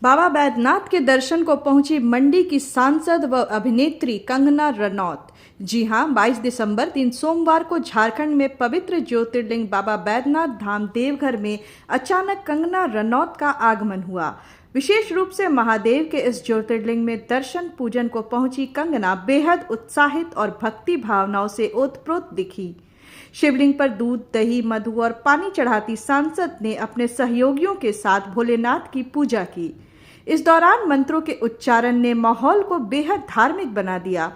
बाबा बैद्यनाथ के दर्शन को पहुंची मंडी की सांसद व अभिनेत्री कंगना रनौत। जी हां, 22 दिसंबर दिन सोमवार को झारखंड में पवित्र ज्योतिर्लिंग बाबा बैद्यनाथ धाम देवघर में अचानक कंगना रनौत का आगमन हुआ। विशेष रूप से महादेव के इस ज्योतिर्लिंग में दर्शन पूजन को पहुंची कंगना बेहद उत्साहित और भक्ति भावनाओं से ओतप्रोत दिखी। शिवलिंग पर दूध, दही, मधु और पानी चढ़ाती सांसद ने अपने सहयोगियों के साथ भोलेनाथ की पूजा की। इस दौरान मंत्रों के उच्चारण ने माहौल को बेहद धार्मिक बना दिया।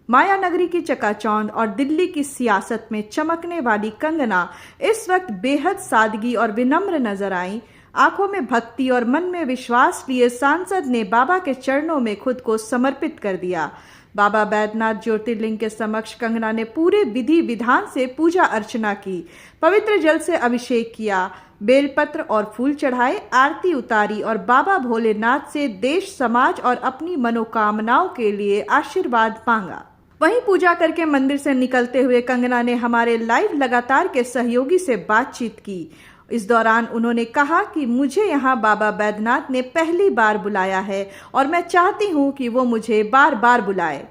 माया नगरी की चकाचौंध और दिल्ली की सियासत में चमकने वाली कंगना इस वक्त बेहद सादगी और विनम्र नजर आई। आंखों में भक्ति और मन में विश्वास लिए सांसद ने बाबा के चरणों में खुद को समर्पित कर दिया। बाबा बैद्यनाथ ज्योतिर्लिंग के समक्ष कंगना ने पूरे विधि विधान से पूजा अर्चना की, पवित्र जल से अभिषेक किया, बेलपत्र और फूल चढ़ाए, आरती उतारी और बाबा भोलेनाथ से देश, समाज और अपनी मनोकामनाओं के लिए आशीर्वाद मांगा। वहीं पूजा करके मंदिर से निकलते हुए कंगना ने हमारे लाइव लगातार के सहयोगी से बातचीत की। इस दौरान उन्होंने कहा कि मुझे यहाँ बाबा बैद्यनाथ ने पहली बार बुलाया है और मैं चाहती हूँ कि वो मुझे बार बार बुलाए।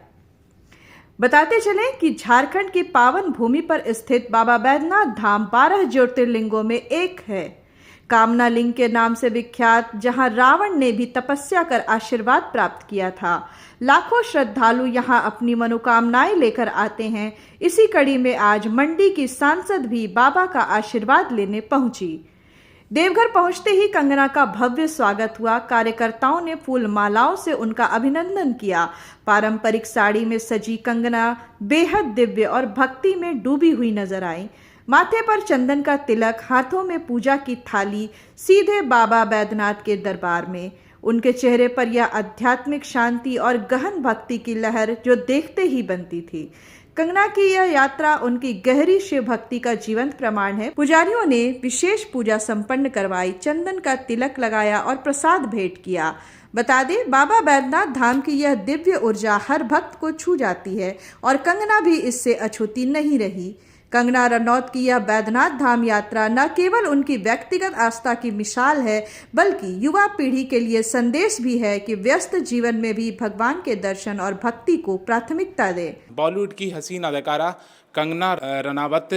बताते चलें कि झारखंड की पावन भूमि पर स्थित बाबा बैद्यनाथ धाम 12 ज्योतिर्लिंगों में एक है। कामना लिंग के नाम से विख्यात, जहां रावण ने भी तपस्या कर आशीर्वाद प्राप्त किया था। लाखों श्रद्धालु यहां अपनी मनोकामनाएं लेकर आते हैं। इसी कड़ी में आज मंडी की सांसद भी बाबा का आशीर्वाद लेने पहुंची। देवघर पहुंचते ही कंगना का भव्य स्वागत हुआ। कार्यकर्ताओं ने फूल मालाओं से उनका अभिनंदन किया। पारंपरिक साड़ी में सजी कंगना बेहद दिव्य और भक्ति में डूबी हुई नजर आई। माथे पर चंदन का तिलक, हाथों में पूजा की थाली, सीधे बाबा बैद्यनाथ के दरबार में। उनके चेहरे पर यह आध्यात्मिक शांति और गहन भक्ति की लहर जो देखते ही बनती थी। कंगना की यह यात्रा उनकी गहरी शिव भक्ति का जीवंत प्रमाण है। पुजारियों ने विशेष पूजा संपन्न करवाई, चंदन का तिलक लगाया और प्रसाद भेंट किया। बता दें, बाबा बैद्यनाथ धाम की यह दिव्य ऊर्जा हर भक्त को छू जाती है और कंगना भी इससे अछूती नहीं रही। कंगना रनौत की यह बैद्यनाथ धाम यात्रा न केवल उनकी व्यक्तिगत आस्था की मिसाल है, बल्कि युवा पीढ़ी के लिए संदेश भी है कि व्यस्त जीवन में भी भगवान के दर्शन और भक्ति को प्राथमिकता दें। बॉलीवुड की हसीन अदाकारा कंगना रनावत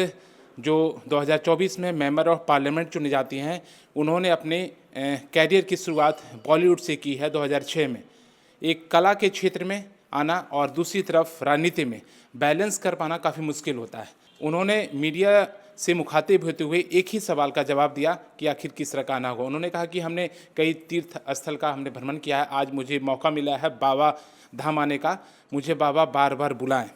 जो 2024 में मेंबर ऑफ पार्लियामेंट चुनी जाती हैं, उन्होंने अपने कैरियर की शुरुआत बॉलीवुड से की है 2006 में। एक कला के क्षेत्र में आना और दूसरी तरफ राजनीति में बैलेंस कर पाना काफ़ी मुश्किल होता है। उन्होंने मीडिया से मुखातिब होते हुए एक ही सवाल का जवाब दिया कि आखिर किस तरह का आना होगा। उन्होंने कहा कि हमने कई तीर्थ स्थल का हमने भ्रमण किया है, आज मुझे मौका मिला है बाबा धाम आने का, मुझे बाबा बार बार बुलाएं।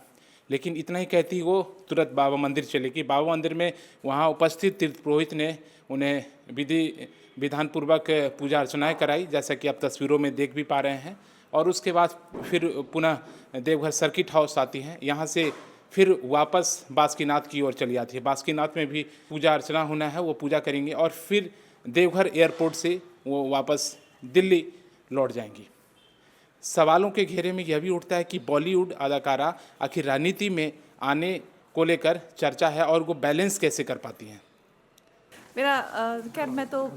लेकिन इतना ही कहती वो तुरंत बाबा मंदिर चले गई। बाबा मंदिर में वहाँ उपस्थित तीर्थ पुरोहित ने उन्हें विधि विधानपूर्वक पूजा अर्चनाएँ कराई, जैसा कि आप तस्वीरों में देख भी पा रहे हैं। और उसके बाद फिर पुनः देवघर सर्किट हाउस आती हैं, यहाँ से फिर वापस बासुकीनाथ की ओर चली जाती है। बासुकीनाथ में भी पूजा अर्चना होना है, वो पूजा करेंगी और फिर देवघर एयरपोर्ट से वो वापस दिल्ली लौट जाएंगी। सवालों के घेरे में यह भी उठता है कि बॉलीवुड अदाकारा आखिर राजनीति में आने को लेकर चर्चा है और वो बैलेंस कैसे कर पाती हैं। खैर मैं तो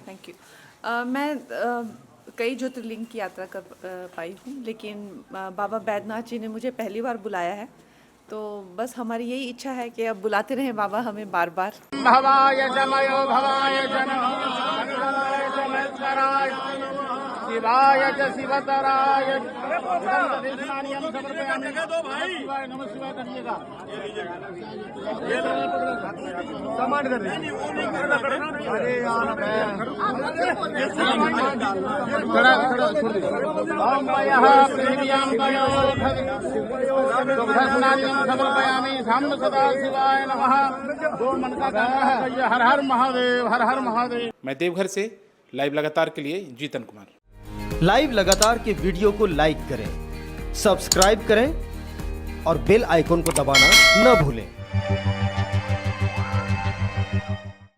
थैंक यू मैं कई ज्योतिर्लिंग की यात्रा कर पाई हूँ, लेकिन बाबा बैद्यनाथ जी ने मुझे पहली बार बुलाया है, तो बस हमारी यही इच्छा है कि अब बुलाते रहें बाबा हमें बार बार। भवाय जमयो भवाय जन शिवाय च शिवतराय नमः शिवाय करिएगा। कमांड कर अरे यार खड़ा छोड़ दे। ओम मयः पृथिव्यां तयो दुग्धस्नानं समर्पयामि। साम्ब सदा शिवाय नमः। दो मन का गाना है, हर हर महादेव, हर हर महादेव। मैं देवघर से लाइव लगातार के लिए जीतन कुमार। लाइव लगातार के वीडियो को लाइक करें, सब्सक्राइब करें और बेल आइकॉन को दबाना न भूलें।